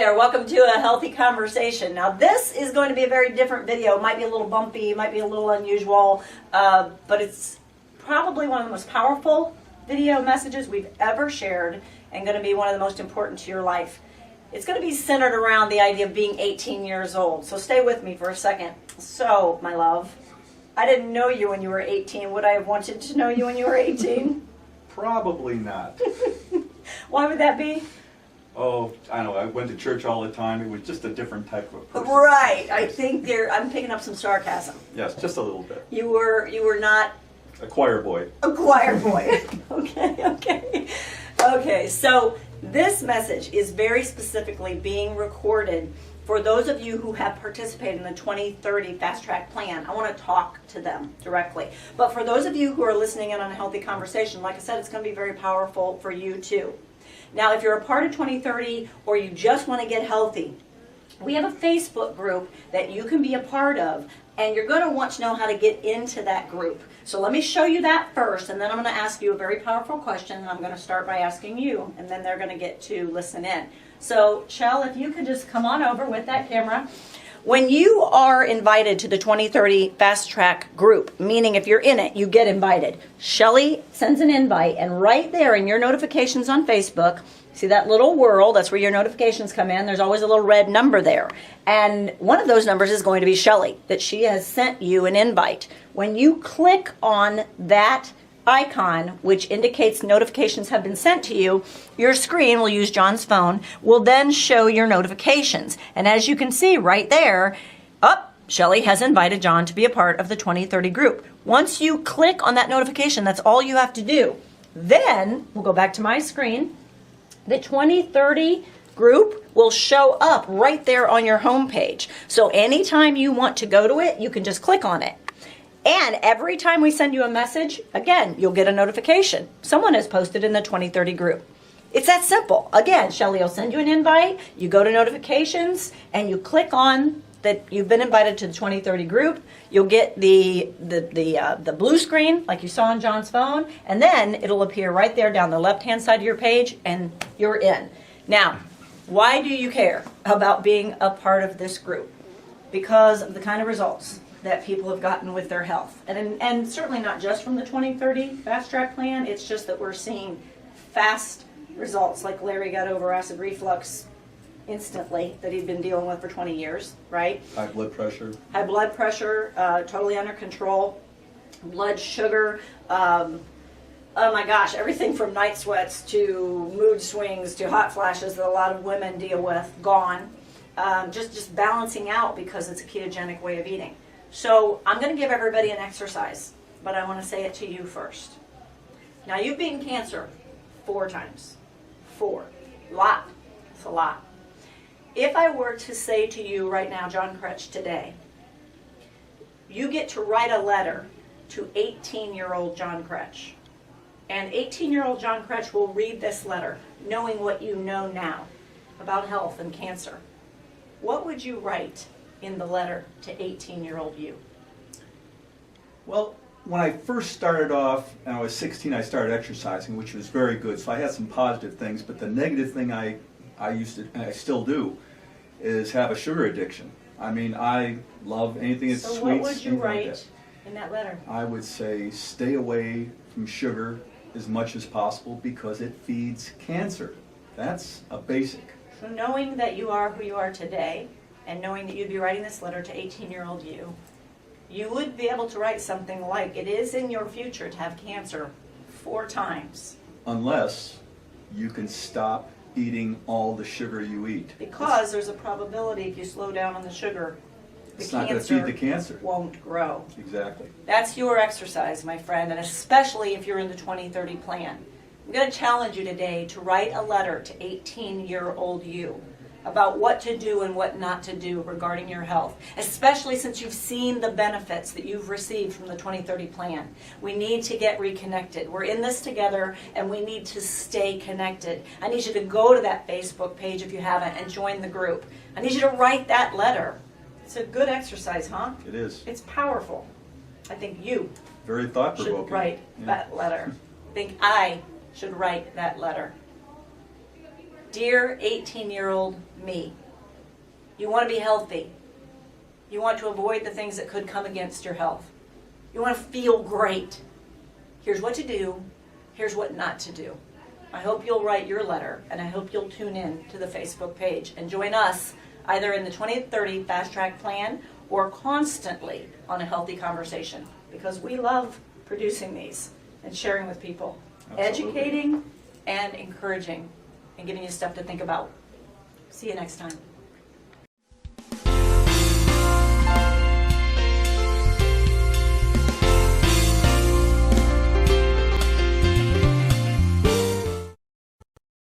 there, welcome to a healthy conversation. Now this is going to be a very different video. It might be a little bumpy, might be a little unusual, but it's probably one of the most powerful video messages we've ever shared and going to be one of the most important to your life. It's going to be centered around the idea of being 18 years old. So stay with me for a second. So, my love, I didn't know you when you were 18. Would I have wanted to know you when you were 18? Probably not. Why would that be? Oh, I know. I went to church all the time. It was just a different type of person. Right. I think I'm picking up some sarcasm. Yes, just a little bit. You were not a choir boy. A choir boy. Okay. So this message is very specifically being recorded for those of you who have participated in the 2030 Fast Track Plan. I want to talk to them directly. But for those of you who are listening in on a healthy conversation, like I said, it's going to be very powerful for you too. Now, if you're a part of 2030 or you just want to get healthy, we have a Facebook group that you can be a part of, and you're going to want to know how to get into that group. So let me show you that first, and then I'm going to ask you a very powerful question, and I'm going to start by asking you, and then they're going to get to listen in. So, Shell, if you could just come on over with that camera. When you are invited to the 2030 Fast Track group, meaning if you're in it, you get invited, Shelly sends an invite, and right there in your notifications on Facebook, see that little whirl, that's where your notifications come in. There's always a little red number there. And one of those numbers is going to be Shelly, that she has sent you an invite. When you click on that icon, which indicates notifications have been sent to you, your screen, we'll use John's phone, will then show your notifications. And as you can see right there, Shelly has invited John to be a part of the 2030 group. Once you click on that notification, that's all you have to do. Then, we'll go back to my screen, the 2030 group will show up right there on your home page. So anytime you want to go to it, you can just click on it. And every time we send you a message, again, you'll get a notification. Someone has posted in the 2030 group. It's that simple. Again, Shelly will send you an invite, you go to notifications, and you click on that you've been invited to the 2030 group. You'll get the blue screen like you saw on John's phone, and then it'll appear right there down the left-hand side of your page, and you're in. Now, why do you care about being a part of this group? Because of the kind of results that people have gotten with their health. And certainly not just from the 2030 Fast Track Plan, it's just that we're seeing fast results, like Larry got over acid reflux instantly that he'd been dealing with for 20 years, right? High blood pressure. High blood pressure, totally under control. Blood sugar, oh my gosh, everything from night sweats to mood swings to hot flashes that a lot of women deal with, gone. Just balancing out because it's a ketogenic way of eating. So I'm going to give everybody an exercise, but I want to say it to you first. Now, you've beaten cancer 4 times. 4. Lot. It's a lot. If I were to say to you right now, John Krech, today, you get to write a letter to 18-year-old John Krech. And 18-year-old John Krech will read this letter, knowing what you know now about health and cancer. What would you write in the letter to 18-year-old you? Well, when I first started off, and I was 16, I started exercising, which was very good. So I had some positive things, but the negative thing I used to, and I still do, is have a sugar addiction. I mean, I love anything that's sweet. So what would you write in that letter? I would say stay away from sugar as much as possible because it feeds cancer. That's a basic. So knowing that you are who you are today, and knowing that you'd be writing this letter to 18-year-old you, you would be able to write something like, it is in your future to have cancer 4 times. Unless you can stop eating all the sugar you eat. Because there's a probability if you slow down on the sugar, it's not going to feed the cancer. Won't grow. Exactly. That's your exercise, my friend, and especially if you're in the 2030 plan. I'm going to challenge you today to write a letter to 18-year-old you about what to do and what not to do regarding your health, especially since you've seen the benefits that you've received from the 2030 plan. We need to get reconnected. We're in this together, and we need to stay connected. I need you to go to that Facebook page if you haven't and join the group. I need you to write that letter. It's a good exercise, huh? It is. It's powerful. I think you very thought-provoking. should write that letter. I think I should write that letter. Dear 18-year-old me, you want to be healthy. You want to avoid the things that could come against your health. You want to feel great. Here's what to do. Here's what not to do. I hope you'll write your letter, and I hope you'll tune in to the Facebook page and join us either in the 2030 Fast Track Plan or constantly on A Healthy Conversation, because we love producing these and sharing with people, Absolutely. educating and encouraging and giving you stuff to think about. See you next time.